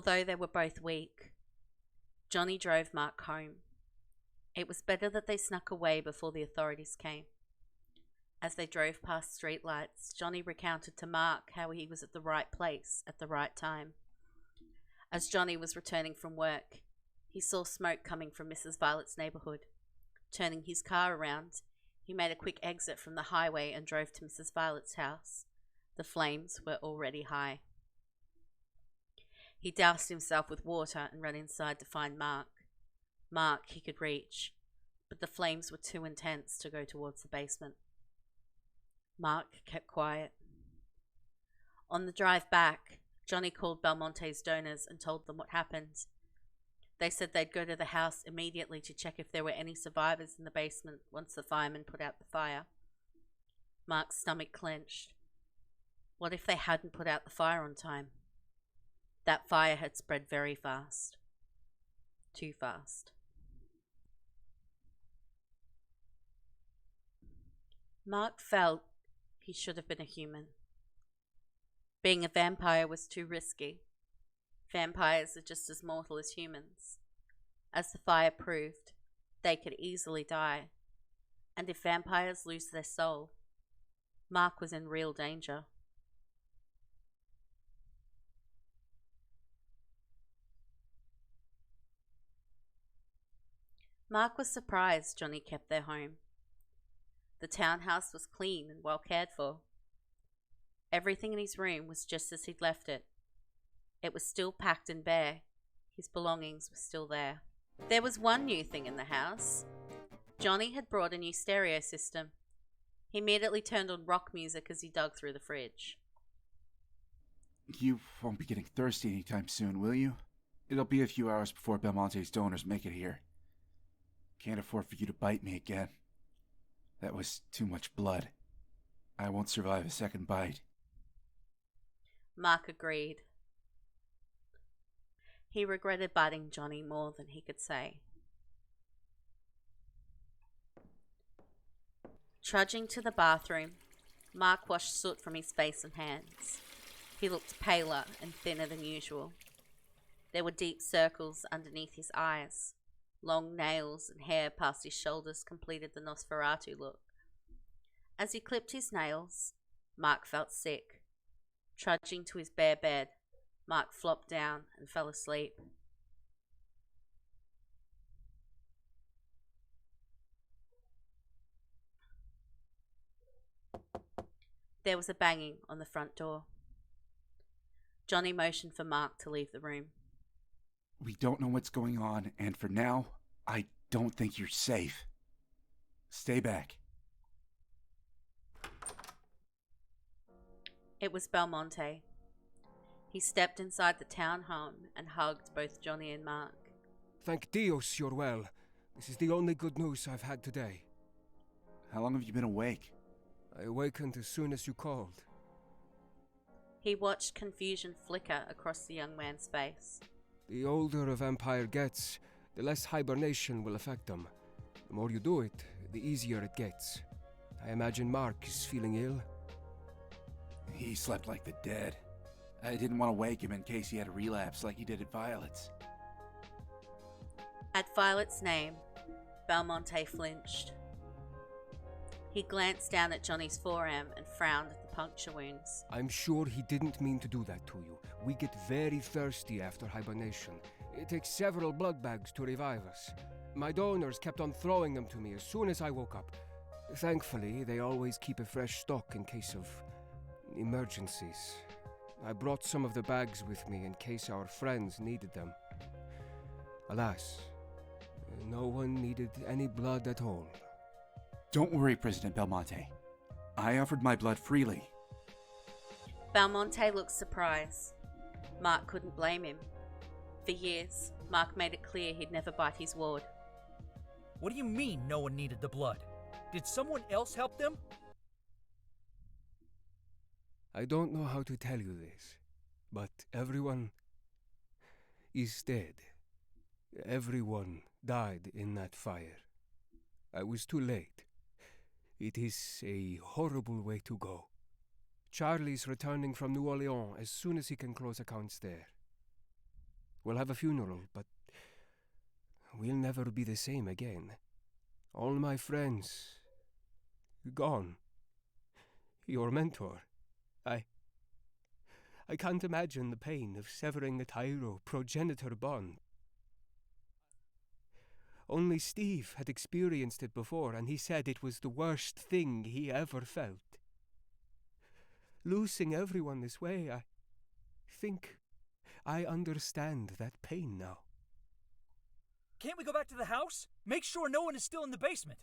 Although they were both weak, Johnny drove Mark home. It was better that they snuck away before the authorities came. As they drove past streetlights, Johnny recounted to Mark how he was at the right place at the right time. As Johnny was returning from work, he saw smoke coming from Mrs. Violet's neighborhood. Turning his car around, he made a quick exit from the highway and drove to Mrs. Violet's house. The flames were already high. He doused himself with water and ran inside to find Mark. Mark he could reach, but the flames were too intense to go towards the basement. Mark kept quiet. On the drive back, Johnny called Belmonte's donors and told them what happened. They said they'd go to the house immediately to check if there were any survivors in the basement once the firemen put out the fire. Mark's stomach clenched. What if they hadn't put out the fire on time? That fire had spread very fast. Too fast. Mark felt he should have been a human. Being a vampire was too risky. Vampires are just as mortal as humans. As the fire proved, they could easily die. And if vampires lose their soul, Mark was in real danger. Mark was surprised Johnny kept their home. The townhouse was clean and well cared for. Everything in his room was just as he'd left it. It was still packed and bare. His belongings were still there. There was one new thing in the house. Johnny had brought a new stereo system. He immediately turned on rock music as he dug through the fridge. You won't be getting thirsty anytime soon, will you? It'll be a few hours before Belmonte's donors make it here. Can't afford for you to bite me again. That was too much blood. I won't survive a second bite. Mark agreed. He regretted biting Johnny more than he could say. Trudging to the bathroom, Mark washed soot from his face and hands. He looked paler and thinner than usual. There were deep circles underneath his eyes. Long nails and hair past his shoulders completed the Nosferatu look. As he clipped his nails, Mark felt sick. Trudging to his bare bed, Mark flopped down and fell asleep. There was a banging on the front door. Johnny motioned for Mark to leave the room. We don't know what's going on, and for now, I don't think you're safe. Stay back. It was Belmonte. He stepped inside the town home and hugged both Johnny and Mark. Thank Dios you're well. This is the only good news I've had today. How long have you been awake? I awakened as soon as you called. He watched confusion flicker across the young man's face. The older a vampire gets, the less hibernation will affect them. The more you do it, the easier it gets. I imagine Mark is feeling ill. He slept like the dead. I didn't want to wake him in case he had a relapse like he did at Violet's. At Violet's name, Belmonte flinched. He glanced down at Johnny's forearm and frowned at the puncture wounds. I'm sure he didn't mean to do that to you. We get very thirsty after hibernation. It takes several blood bags to revive us. My donors kept on throwing them to me as soon as I woke up. Thankfully, they always keep a fresh stock in case of emergencies. I brought some of the bags with me in case our friends needed them. Alas, no one needed any blood at all. Don't worry, President Belmonte. I offered my blood freely. Belmonte looked surprised. Mark couldn't blame him. For years, Mark made it clear he'd never bite his ward. What do you mean no one needed the blood? Did someone else help them? I don't know how to tell you this, but everyone is dead. Everyone died in that fire. I was too late. It is a horrible way to go. Charlie's returning from New Orleans as soon as he can close accounts there. We'll have a funeral, but we'll never be the same again. All my friends gone. Your mentor. I can't imagine the pain of severing a tyro-progenitor bond. Only Steve had experienced it before, and he said it was the worst thing he ever felt. Losing everyone this way, I think I understand that pain now. Can't we go back to the house? Make sure no one is still in the basement.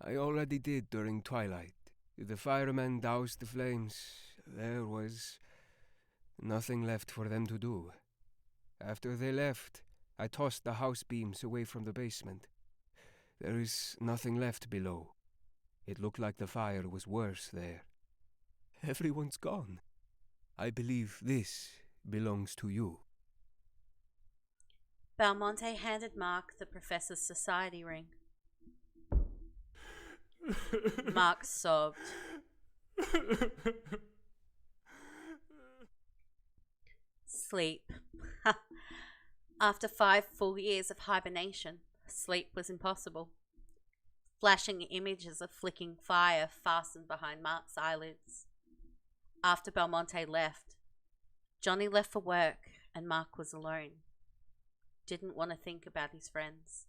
I already did during twilight. The firemen doused the flames. There was nothing left for them to do. After they left, I tossed the house beams away from the basement. There is nothing left below. It looked like the fire was worse there. Everyone's gone. I believe this belongs to you. Belmonte handed Mark the professor's society ring. Mark sobbed. Sleep. After 5 full years of hibernation, sleep was impossible. Flashing images of flicking fire fastened behind Mark's eyelids. After Belmonte left, Johnny left for work and Mark was alone. Didn't want to think about his friends.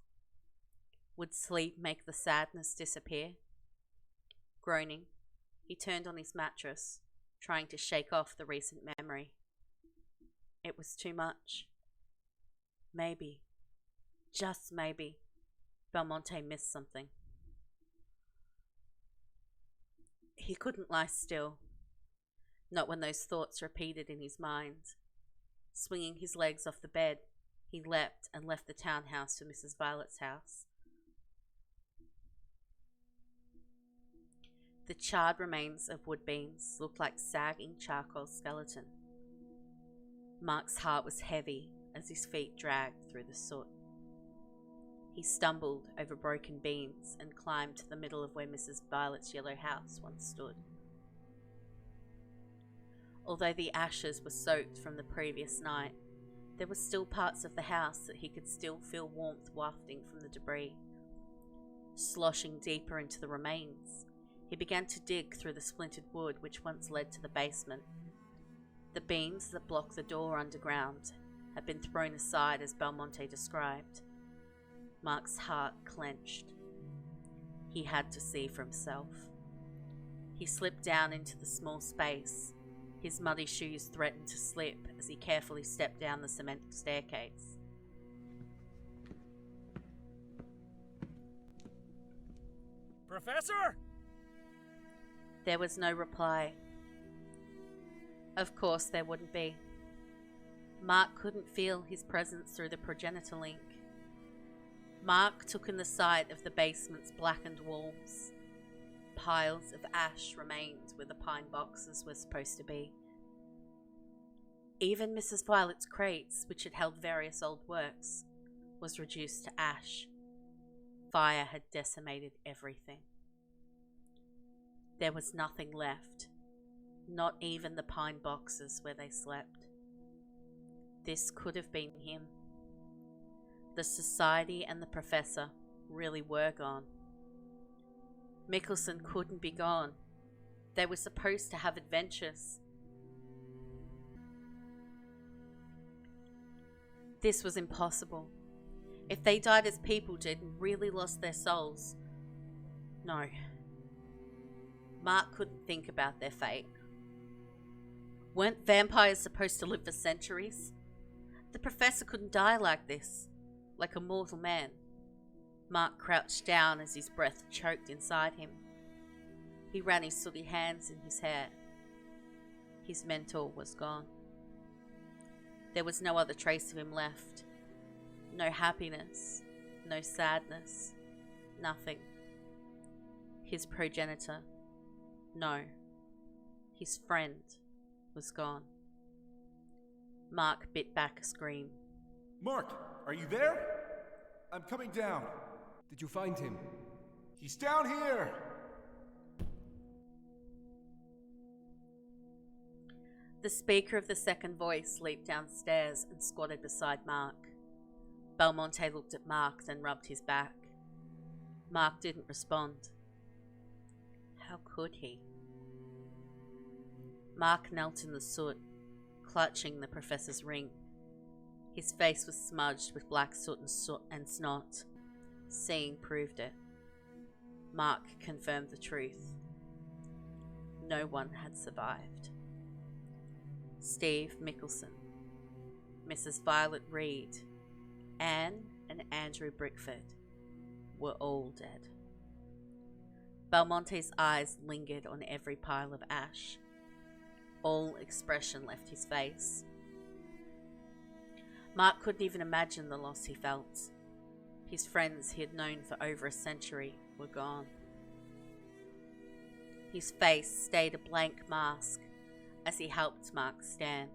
Would sleep make the sadness disappear? Groaning, he turned on his mattress, trying to shake off the recent memory. It was too much. Maybe, just maybe, Belmonte missed something. He couldn't lie still, not when those thoughts repeated in his mind. Swinging his legs off the bed, he leapt and left the townhouse for Mrs. Violet's house. The charred remains of wood beams looked like sagging charcoal skeleton. Mark's heart was heavy as his feet dragged through the soot. He stumbled over broken beams and climbed to the middle of where Mrs. Violet's yellow house once stood. Although the ashes were soaked from the previous night, there were still parts of the house that he could still feel warmth wafting from the debris. Sloshing deeper into the remains, he began to dig through the splintered wood which once led to the basement. The beams that blocked the door underground had been thrown aside as Belmonte described. Mark's heart clenched. He had to see for himself. He slipped down into the small space. His muddy shoes threatened to slip as he carefully stepped down the cement staircase. Professor? There was no reply. Of course there wouldn't be. Mark couldn't feel his presence through the progenitor link. Mark took in the sight of the basement's blackened walls. Piles of ash remained where the pine boxes were supposed to be. Even Mrs. Violet's crates, which had held various old works, was reduced to ash. Fire had decimated everything. There was nothing left, not even the pine boxes where they slept. This could have been him. The society and the professor really were gone. Mickelson couldn't be gone. They were supposed to have adventures. This was impossible. If they died as people did and really lost their souls, no. Mark couldn't think about their fate. Weren't vampires supposed to live for centuries? The professor couldn't die like this, like a mortal man. Mark crouched down as his breath choked inside him. He ran his sooty hands in his hair. His mentor was gone. There was no other trace of him left. No happiness, no sadness, nothing. His progenitor, no. His friend was gone. Mark bit back a scream. Mark, are you there? I'm coming down. Did you find him? He's down here! The speaker of the second voice leaped downstairs and squatted beside Mark. Belmonte looked at Mark, then rubbed his back. Mark didn't respond. How could he? Mark knelt in the soot, clutching the professor's ring. His face was smudged with black soot and snot. Seeing proved it. Mark confirmed the truth. No one had survived. Steve Mickelson, Mrs. Violet Reed, Anne and Andrew Brickford were all dead. Belmonte's eyes lingered on every pile of ash. All expression left his face. Mark couldn't even imagine the loss he felt. His friends he had known for over a century were gone. His face stayed a blank mask as he helped Mark stand.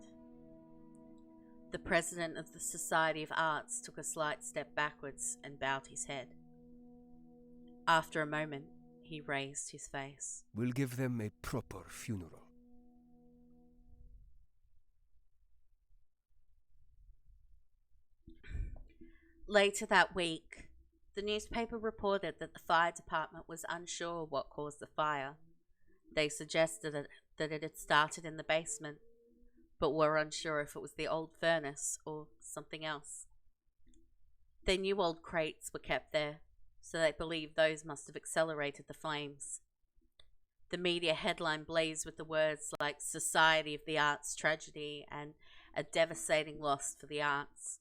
The president of the Society of Arts took a slight step backwards and bowed his head. After a moment, he raised his face. We'll give them a proper funeral. Later that week, the newspaper reported that the fire department was unsure what caused the fire. They suggested that it had started in the basement, but were unsure if it was the old furnace or something else. They knew old crates were kept there, so they believed those must have accelerated the flames. The media headline blazed with the words like Society of the Arts tragedy and a devastating loss for the arts.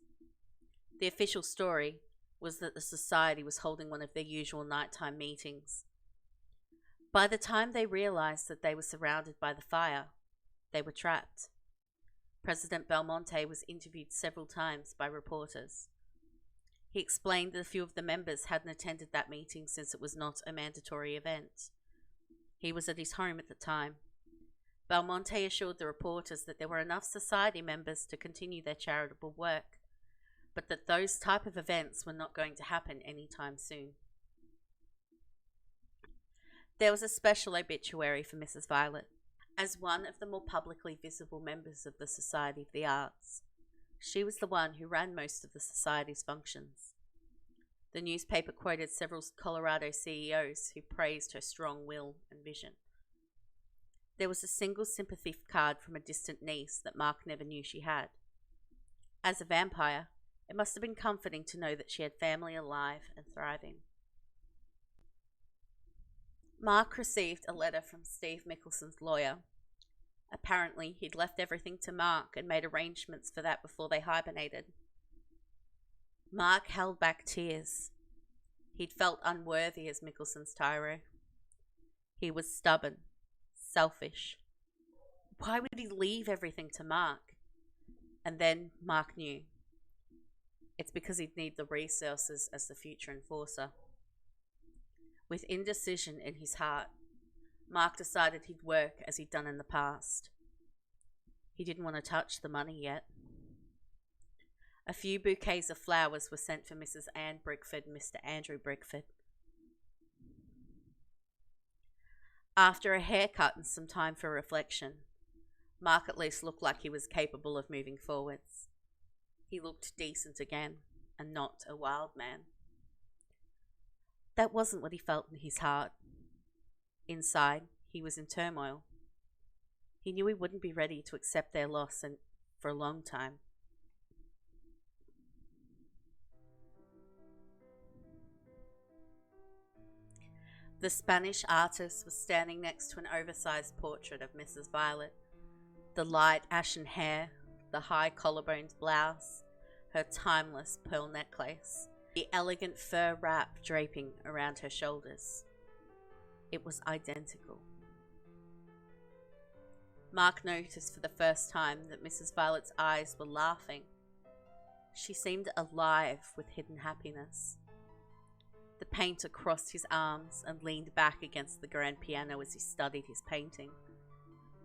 The official story was that the society was holding one of their usual nighttime meetings. By the time they realized that they were surrounded by the fire, they were trapped. President Belmonte was interviewed several times by reporters. He explained that a few of the members hadn't attended that meeting since it was not a mandatory event. He was at his home at the time. Belmonte assured the reporters that there were enough society members to continue their charitable work, but that those type of events were not going to happen anytime soon. There was a special obituary for Mrs. Violet. As one of the more publicly visible members of the Society of the Arts, she was the one who ran most of the society's functions. The newspaper quoted several Colorado CEOs who praised her strong will and vision. There was a single sympathy card from a distant niece that Mark never knew she had. As a vampire, it must have been comforting to know that she had family alive and thriving. Mark received a letter from Steve Mickelson's lawyer. Apparently, he'd left everything to Mark and made arrangements for that before they hibernated. Mark held back tears. He'd felt unworthy as Mickelson's tyro. He was stubborn, selfish. Why would he leave everything to Mark? And then Mark knew. It's because he'd need the resources as the future enforcer. With indecision in his heart, Mark decided he'd work as he'd done in the past. He didn't want to touch the money yet. A few bouquets of flowers were sent for Mrs. Anne Brickford and Mr. Andrew Brickford. After a haircut and some time for reflection, Mark at least looked like he was capable of moving forwards. He looked decent again, and not a wild man. That wasn't what he felt in his heart. Inside, he was in turmoil. He knew he wouldn't be ready to accept their loss for a long time. The Spanish artist was standing next to an oversized portrait of Mrs. Violet. The light ashen hair, the high collarbones blouse, her timeless pearl necklace, the elegant fur wrap draping around her shoulders. It was identical. Mark noticed for the first time that Mrs. Violet's eyes were laughing. She seemed alive with hidden happiness. The painter crossed his arms and leaned back against the grand piano as he studied his painting.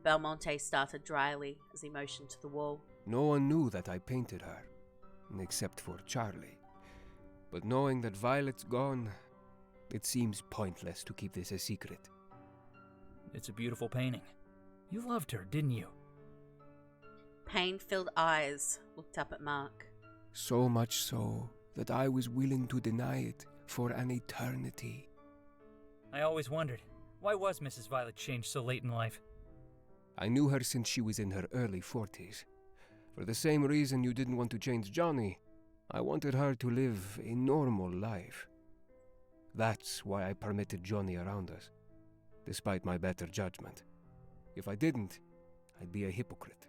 Belmonte started dryly as he motioned to the wall. No one knew that I painted her, except for Charlie. But knowing that Violet's gone, it seems pointless to keep this a secret. It's a beautiful painting. You loved her, didn't you? pain-filled eyes looked up at Mark. So much so that I was willing to deny it for an eternity. I always wondered, why was Mrs. Violet changed so late in life? I knew her since she was in her early 40s. For the same reason you didn't want to change Johnny, I wanted her to live a normal life. That's why I permitted Johnny around us, despite my better judgment. If I didn't, I'd be a hypocrite.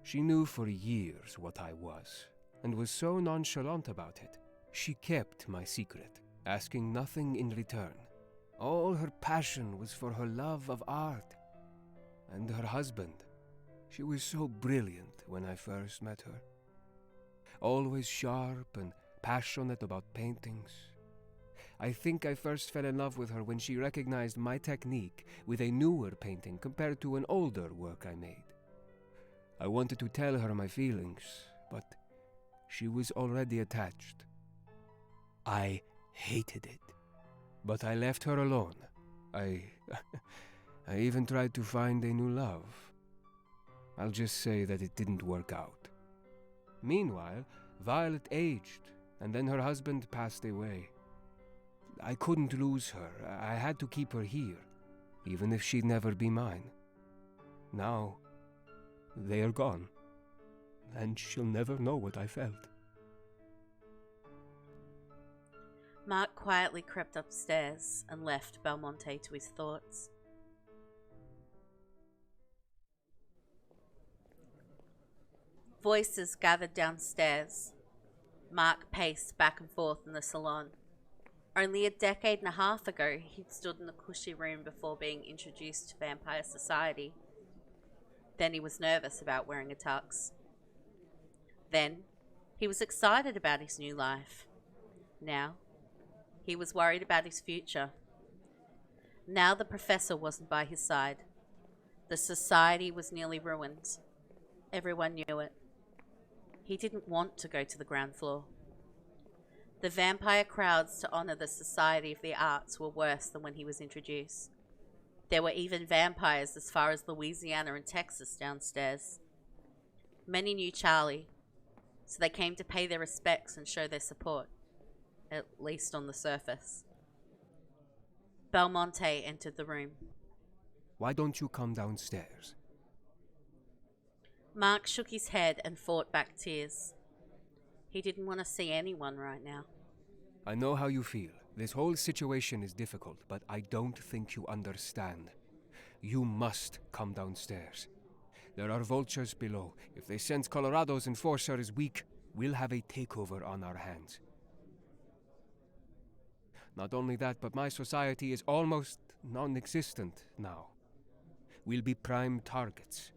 She knew for years what I was, and was so nonchalant about it. She kept my secret, asking nothing in return. All her passion was for her love of art. And her husband. She was so brilliant when I first met her. Always sharp and passionate about paintings. I think I first fell in love with her when she recognized my technique with a newer painting compared to an older work I made. I wanted to tell her my feelings, but she was already attached. I hated it, but I left her alone. I even tried to find a new love. I'll just say that it didn't work out. Meanwhile, Violet aged, and then her husband passed away. I couldn't lose her. I had to keep her here, even if she'd never be mine. Now, they are gone, and she'll never know what I felt. Mark quietly crept upstairs and left Belmonte to his thoughts. Voices gathered downstairs. Mark paced back and forth in the salon. Only a decade and a half ago, he'd stood in the cushy room before being introduced to vampire society. Then he was nervous about wearing a tux. Then, he was excited about his new life. Now, he was worried about his future. Now the professor wasn't by his side. The society was nearly ruined. Everyone knew it. He didn't want to go to the ground floor. The vampire crowds to honor the Society of the Arts were worse than when he was introduced. There were even vampires as far as Louisiana and Texas downstairs. Many knew Charlie, so they came to pay their respects and show their support, at least on the surface. Belmonte entered the room. Why don't you come downstairs? Mark shook his head and fought back tears. He didn't want to see anyone right now. I know how you feel. This whole situation is difficult, but I don't think you understand. You must come downstairs. There are vultures below. If they sense Colorado's enforcer is weak, we'll have a takeover on our hands. Not only that, but my society is almost non-existent now. We'll be prime targets.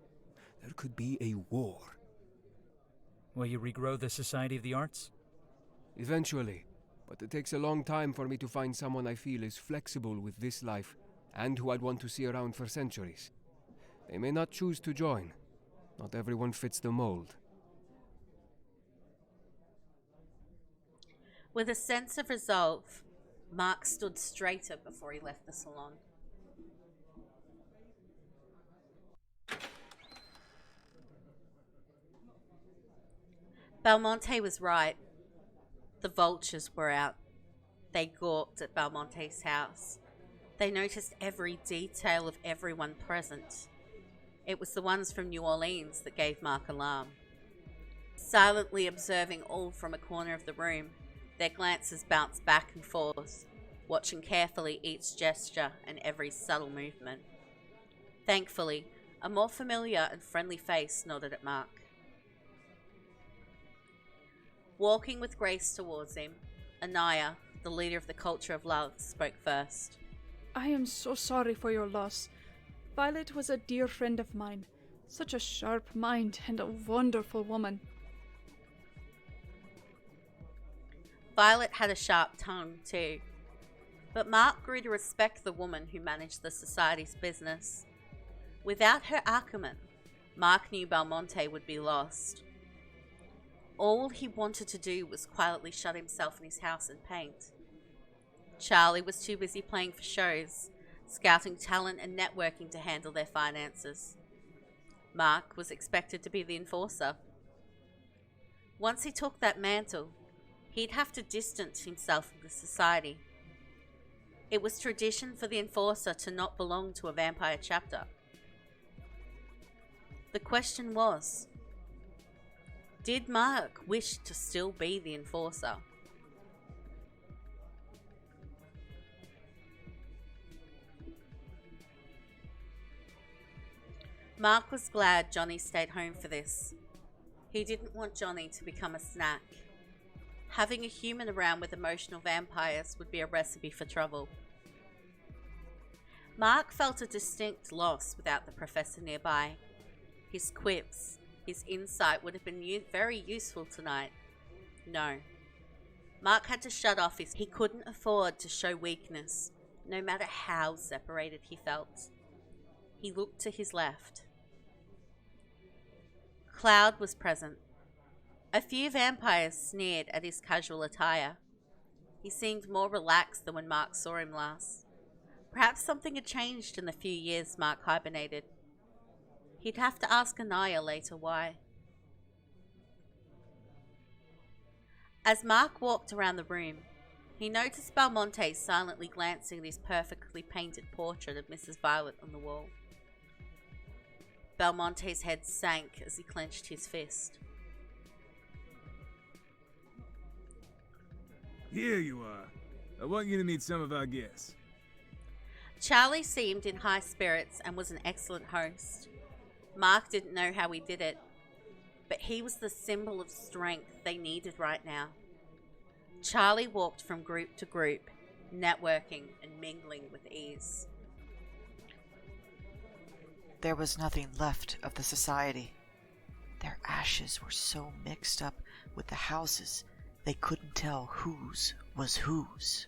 There could be a war. Will you regrow the Society of the Arts? Eventually. But it takes a long time for me to find someone I feel is flexible with this life and who I'd want to see around for centuries. They may not choose to join. Not everyone fits the mold. With a sense of resolve, Mark stood straighter before he left the salon. Belmonte was right. The vultures were out. They gawked at Belmonte's house. They noticed every detail of everyone present. It was the ones from New Orleans that gave Mark alarm. Silently observing all from a corner of the room, their glances bounced back and forth, watching carefully each gesture and every subtle movement. Thankfully, a more familiar and friendly face nodded at Mark. Walking with grace towards him, Anaya, the leader of the Culture of Love, spoke first. I am so sorry for your loss. Violet was a dear friend of mine. Such a sharp mind and a wonderful woman. Violet had a sharp tongue, too. But Mark grew to respect the woman who managed the society's business. Without her acumen, Mark knew Belmonte would be lost. All he wanted to do was quietly shut himself in his house and paint. Charlie was too busy playing for shows, scouting talent and networking to handle their finances. Mark was expected to be the enforcer. Once he took that mantle, he'd have to distance himself from the society. It was tradition for the enforcer to not belong to a vampire chapter. The question was, did Mark wish to still be the enforcer? Mark was glad Johnny stayed home for this. He didn't want Johnny to become a snack. Having a human around with emotional vampires would be a recipe for trouble. Mark felt a distinct loss without the professor nearby. His quips, his insight would have been very useful tonight. No. Mark had to shut off he couldn't afford to show weakness, no matter how separated he felt. He looked to his left. Cloud was present. A few vampires sneered at his casual attire. He seemed more relaxed than when Mark saw him last. Perhaps something had changed in the few years Mark hibernated. He'd have to ask Anaya later why. As Mark walked around the room, he noticed Belmonte silently glancing at his perfectly painted portrait of Mrs. Violet on the wall. Belmonte's head sank as he clenched his fist. Here you are. I want you to meet some of our guests. Charlie seemed in high spirits and was an excellent host. Mark didn't know how he did it, but he was the symbol of strength they needed right now. Charlie walked from group to group, networking and mingling with ease. There was nothing left of the society. Their ashes were so mixed up with the houses, they couldn't tell whose was whose.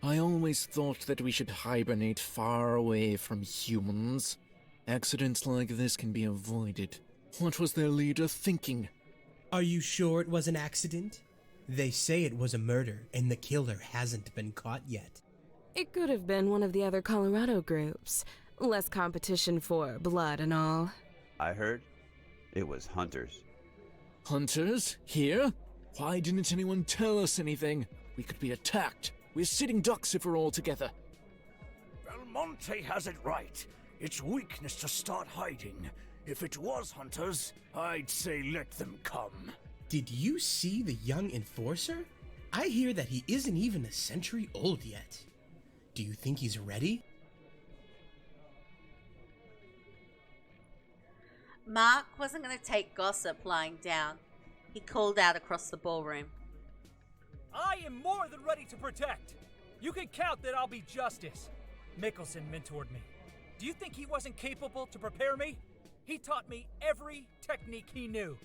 I always thought that we should hibernate far away from humans. Accidents like this can be avoided. What was their leader thinking? Are you sure it was an accident? They say it was a murder, and the killer hasn't been caught yet. It could have been one of the other Colorado groups. Less competition for blood and all. I heard it was hunters. Hunters? Here? Why didn't anyone tell us anything? We could be attacked. We're sitting ducks if we're all together. Belmonte has it right. It's weakness to start hiding. If it was hunters, I'd say let them come. Did you see the young enforcer? I hear that he isn't even a century old yet. Do you think he's ready? Mark wasn't going to take gossip lying down. He called out across the ballroom. I am more than ready to protect. You can count that I'll be justice. Mickelson mentored me. Do you think he wasn't capable to prepare me? He taught me every technique he knew.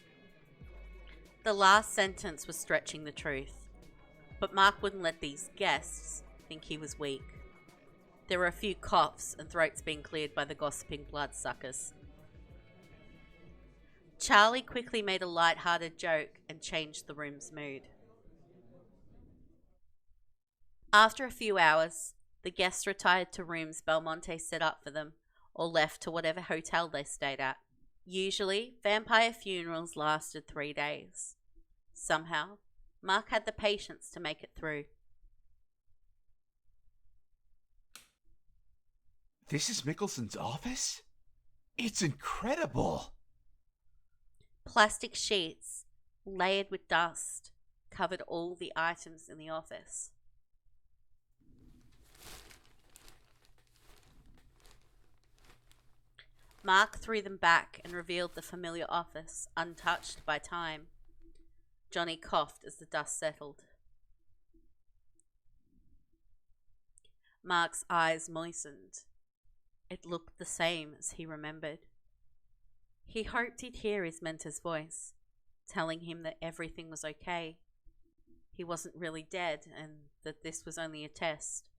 The last sentence was stretching the truth, but Mark wouldn't let these guests think he was weak. There were a few coughs and throats being cleared by the gossiping bloodsuckers. Charlie quickly made a light-hearted joke and changed the room's mood. After a few hours, the guests retired to rooms Belmonte set up for them or left to whatever hotel they stayed at. Usually, vampire funerals lasted 3 days. Somehow, Mark had the patience to make it through. This is Mickelson's office? It's incredible! Plastic sheets, layered with dust, covered all the items in the office. Mark threw them back and revealed the familiar office, untouched by time. Johnny coughed as the dust settled. Mark's eyes moistened. It looked the same as he remembered. He hoped he'd hear his mentor's voice, telling him that everything was okay. He wasn't really dead and that this was only a test.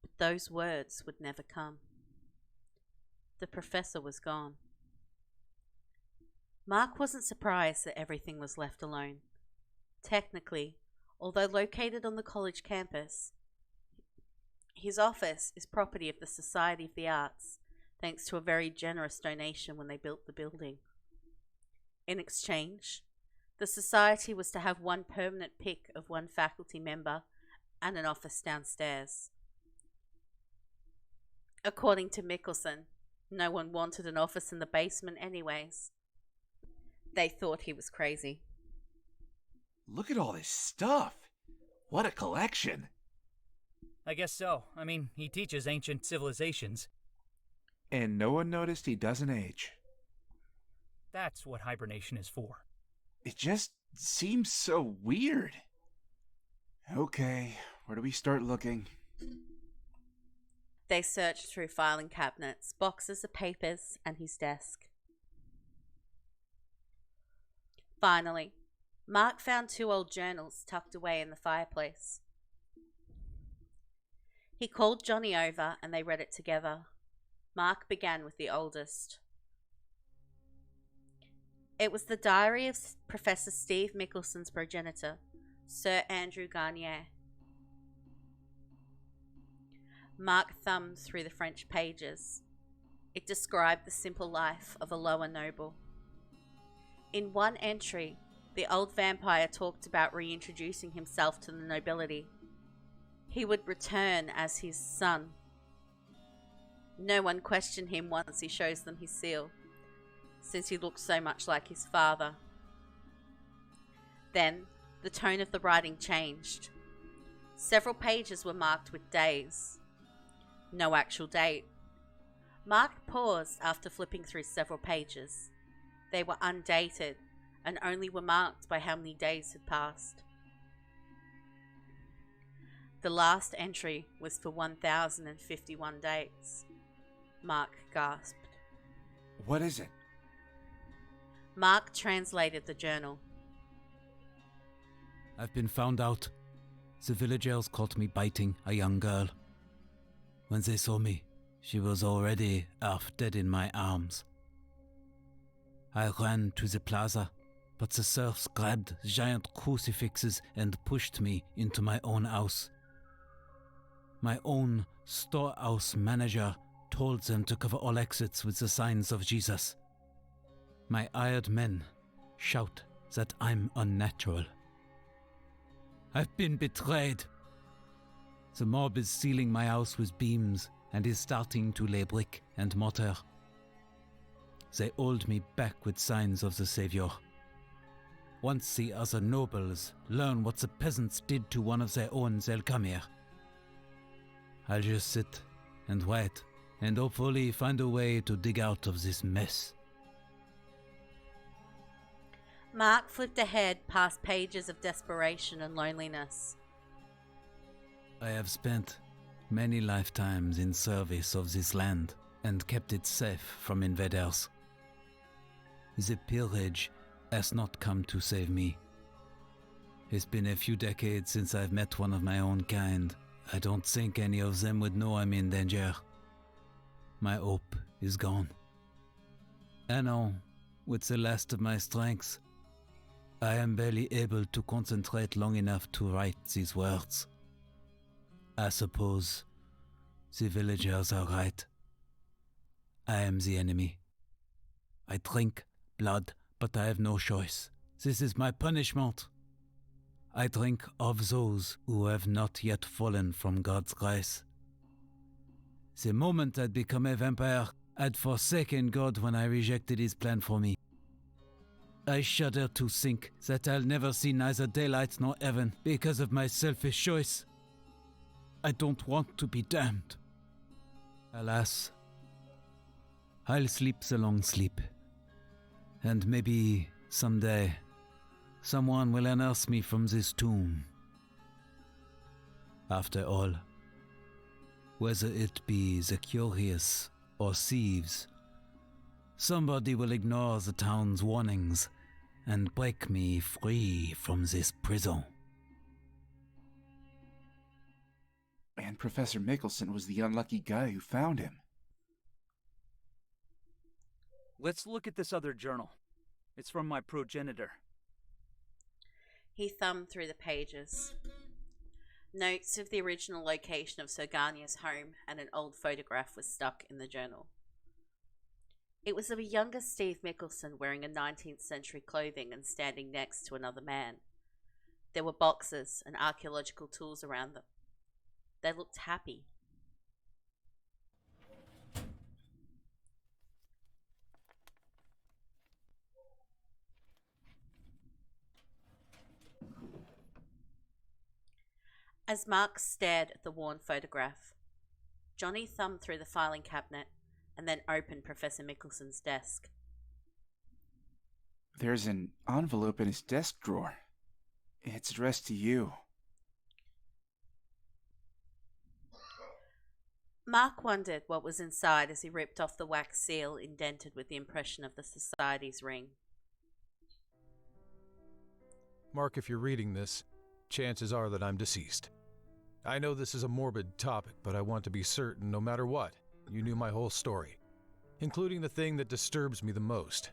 But those words would never come. The professor was gone. Mark wasn't surprised that everything was left alone. Technically, although located on the college campus, his office is property of the Society of the Arts, thanks to a very generous donation when they built the building. In exchange, the society was to have one permanent pick of one faculty member and an office downstairs. According to Mickelson, no one wanted an office in the basement anyways. They thought he was crazy. Look at all this stuff. What a collection. I guess so. I mean, he teaches ancient civilizations. And no one noticed he doesn't age. That's what hibernation is for. It just seems so weird. Okay, where do we start looking? They searched through filing cabinets, boxes of papers, and his desk. Finally, Mark found 2 old journals tucked away in the fireplace. He called Johnny over and they read it together. Mark began with the oldest. It was the diary of Professor Steve Mickelson's progenitor, Sir Andrew Garnier. Mark thumbed through the French pages. It described the simple life of a lower noble. In one entry, the old vampire talked about reintroducing himself to the nobility. He would return as his son. No one questioned him once he shows them his seal, since he looked so much like his father. Then, the tone of the writing changed. Several pages were marked with days. No actual date. Mark paused after flipping through several pages. They were undated and only were marked by how many days had passed. The last entry was for 1,051 days. Mark gasped. What is it? Mark translated the journal. I've been found out. The villagers caught me biting a young girl. When they saw me, she was already half dead in my arms. I ran to the plaza, but the serfs grabbed giant crucifixes and pushed me into my own house. My own storehouse manager told them to cover all exits with the signs of Jesus. My hired men shout that I'm unnatural. I've been betrayed. The mob is sealing my house with beams and is starting to lay brick and mortar. They hold me back with signs of the Savior. Once the other nobles learn what the peasants did to one of their own, they'll come here. I'll just sit and wait and hopefully find a way to dig out of this mess. Mark flipped ahead past pages of desperation and loneliness. I have spent many lifetimes in service of this land and kept it safe from invaders. The pillage has not come to save me. It's been a few decades since I've met one of my own kind. I don't think any of them would know I'm in danger. My hope is gone. And now, with the last of my strength, I am barely able to concentrate long enough to write these words. I suppose the villagers are right. I am the enemy. I drink blood, but I have no choice. This is my punishment. I drink of those who have not yet fallen from God's grace. The moment I'd become a vampire, I'd forsaken God when I rejected his plan for me. I shudder to think that I'll never see neither daylight nor heaven because of my selfish choice. I don't want to be damned. Alas, I'll sleep the long sleep. And maybe someday someone will unearth me from this tomb. After all, whether it be the curious or thieves, somebody will ignore the town's warnings and break me free from this prison. And Professor Mickelson was the unlucky guy who found him. Let's look at this other journal. It's from my progenitor. He thumbed through the pages. Notes of the original location of Sir Garnier's home and an old photograph was stuck in the journal. It was of a younger Steve Mickelson wearing a 19th century clothing and standing next to another man. There were boxes and archaeological tools around them. They looked happy. As Mark stared at the worn photograph, Johnny thumbed through the filing cabinet and then opened Professor Mickelson's desk. There's an envelope in his desk drawer. It's addressed to you. Mark wondered what was inside as he ripped off the wax seal indented with the impression of the Society's ring. Mark, if you're reading this, chances are that I'm deceased. I know this is a morbid topic, but I want to be certain, no matter what, you knew my whole story, including the thing that disturbs me the most.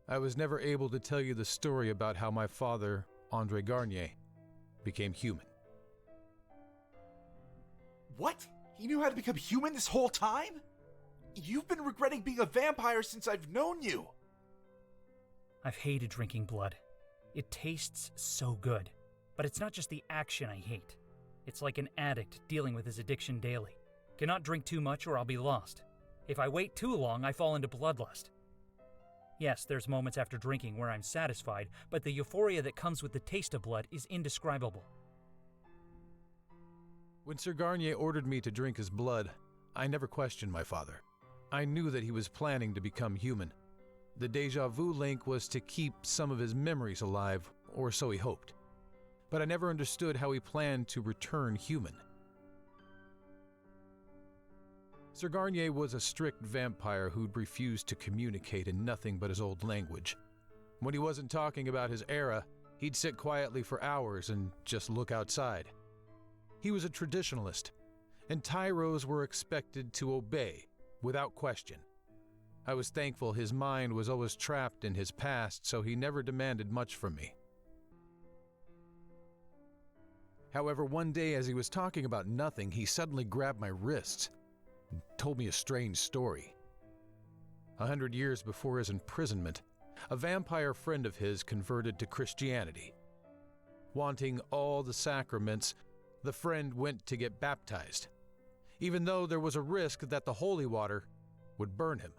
I was never able to tell you the story about how my father, Andre Garnier, became human. What? He knew how to become human this whole time? You've been regretting being a vampire since I've known you. I've hated drinking blood. It tastes so good. But it's not just the action I hate. It's like an addict dealing with his addiction daily. Cannot drink too much or I'll be lost. If I wait too long, I fall into bloodlust. Yes, there's moments after drinking where I'm satisfied, but the euphoria that comes with the taste of blood is indescribable. When Sir Garnier ordered me to drink his blood, I never questioned my father. I knew that he was planning to become human. The déjà vu link was to keep some of his memories alive, or so he hoped. But I never understood how he planned to return human. Sir Garnier was a strict vampire who'd refused to communicate in nothing but his old language. When he wasn't talking about his era, he'd sit quietly for hours and just look outside. He was a traditionalist, and tyros were expected to obey, without question. I was thankful his mind was always trapped in his past, so he never demanded much from me. However, one day as he was talking about nothing, he suddenly grabbed my wrists and told me a strange story. 100 years before his imprisonment, a vampire friend of his converted to Christianity. Wanting all the sacraments, the friend went to get baptized, even though there was a risk that the holy water would burn him.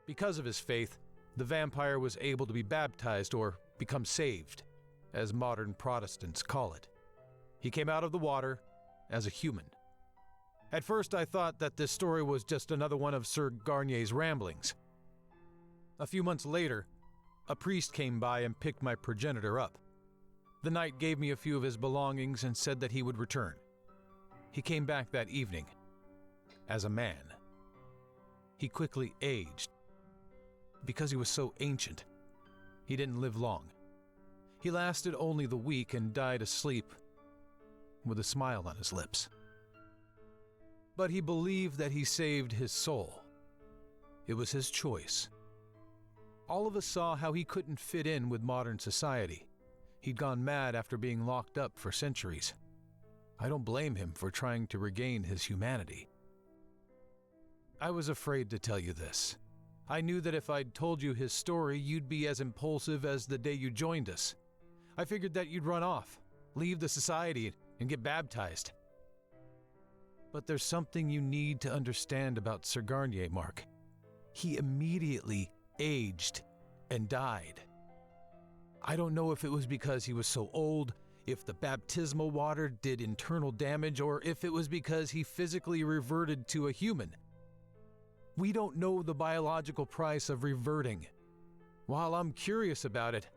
Because of his faith, the vampire was able to be baptized or become saved, as modern Protestants call it. He came out of the water as a human. At first I thought that this story was just another one of Sir Garnier's ramblings. A few months later, a priest came by and picked my progenitor up. The knight gave me a few of his belongings and said that he would return. He came back that evening as a man. He quickly aged. Because he was so ancient, he didn't live long. He lasted only the week and died asleep with a smile on his lips. But he believed that he saved his soul. It was his choice. All of us saw how he couldn't fit in with modern society. He'd gone mad after being locked up for centuries. I don't blame him for trying to regain his humanity. I was afraid to tell you this. I knew that if I'd told you his story, you'd be as impulsive as the day you joined us. I figured that you'd run off, leave the society, and get baptized. But there's something you need to understand about Sir Garnier, Mark. He immediately aged and died. I don't know if it was because he was so old, if the baptismal water did internal damage, or if it was because he physically reverted to a human. We don't know the biological price of reverting. While I'm curious about it,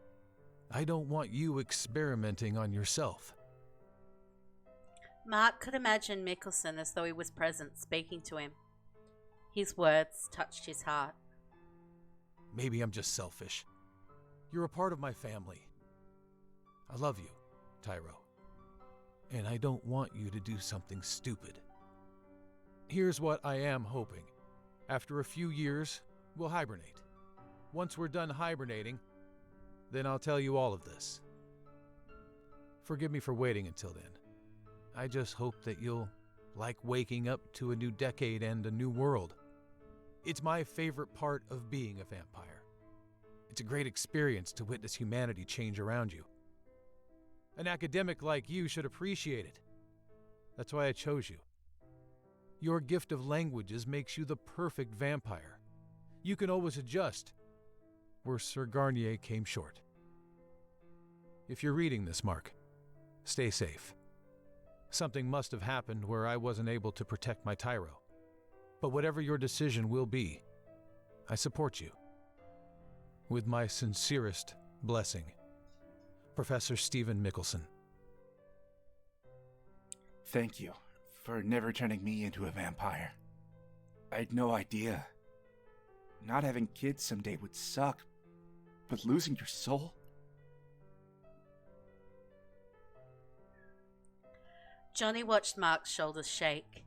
I don't want you experimenting on yourself. Mark could imagine Mickelson as though he was present, speaking to him. His words touched his heart. Maybe I'm just selfish. You're a part of my family. I love you, Tyro. And I don't want you to do something stupid. Here's what I am hoping. After a few years, we'll hibernate. Once we're done hibernating, then I'll tell you all of this. Forgive me for waiting until then. I just hope that you'll like waking up to a new decade and a new world. It's my favorite part of being a vampire. It's a great experience to witness humanity change around you. An academic like you should appreciate it. That's why I chose you. Your gift of languages makes you the perfect vampire. You can always adjust, where Sir Garnier came short. If you're reading this, Mark, stay safe. Something must have happened where I wasn't able to protect my Tyro. But whatever your decision will be, I support you. With my sincerest blessing, Professor Stephen Mickelson. Thank you for never turning me into a vampire. I had no idea. Not having kids someday would suck, but losing your soul? Johnny watched Mark's shoulders shake.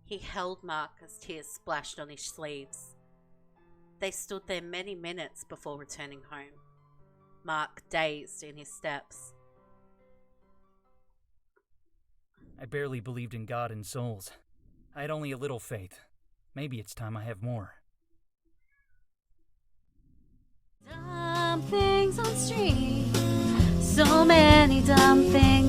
He held Mark as tears splashed on his sleeves. They stood there many minutes before returning home, Mark dazed in his steps. I barely believed in God and souls. I had only a little faith. Maybe it's time I have more. Dumb things on stream. So many dumb things